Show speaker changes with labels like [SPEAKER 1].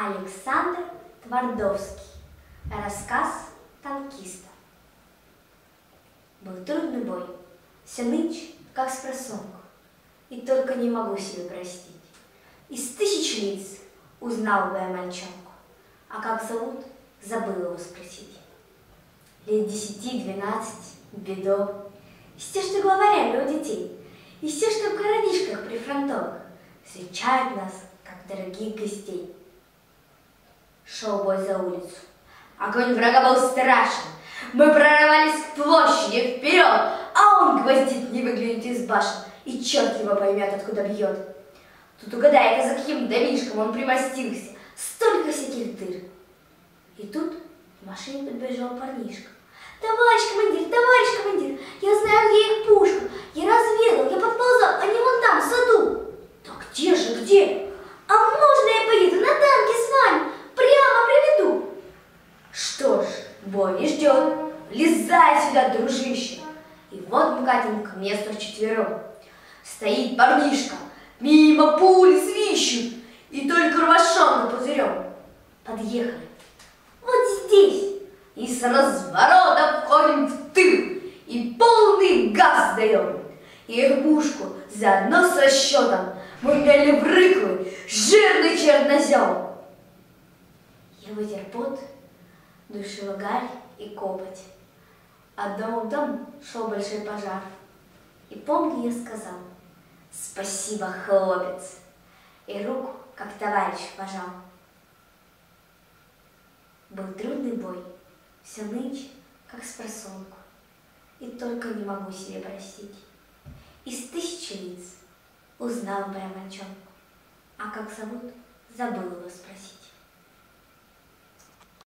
[SPEAKER 1] Александр Твардовский. Рассказ танкиста. Был трудный бой, все нынче, как спросонку, и только не могу себе простить. Из тысяч лиц узнал бы я мальчонку, а как зовут, забыл его спросить. Лет 10-12, бедо, из тех, что главарями у детей, из тех, что в городишках прифронтовых встречают нас, как дорогих гостей. Шел бой за улицу. Огонь врага был страшен. Мы прорывались к площади вперед, а он гвоздит не выглянет из башен, и черт его поймет, откуда бьет. Тут угадай-ка, за каким домишком он примостился. Столько всяких дыр. И тут к машине подбежал парнишка. Товарищ командир, я знаю, где их пушка. Я разведал, я подползал, они вон там, в саду. Да где же, где? А можно я поеду на танке с вами? Прямо приведу. Что ж, бой не ждет. Влезай сюда, дружище. И вот мы катим к месту вчетвером. Стоит парнишка, мимо пули свищут, и только рвашом пузырем. Подъехали. Вот здесь. И с разворота входим в тыл, и полный газ даем. И избушку заодно с расчетом мы вняли в рыхлый, жирный чернозем. Я вытер пот, душила гарь и копоть. От дома в дом шел большой пожар. И помню, я сказал: спасибо, хлопец, и руку, как товарищ, пожал. Был трудный бой, все нынче, как спросонку, и только не могу себе простить. Из тысячи лиц узнал бы я мальчонку, а как зовут, забыл его спросить.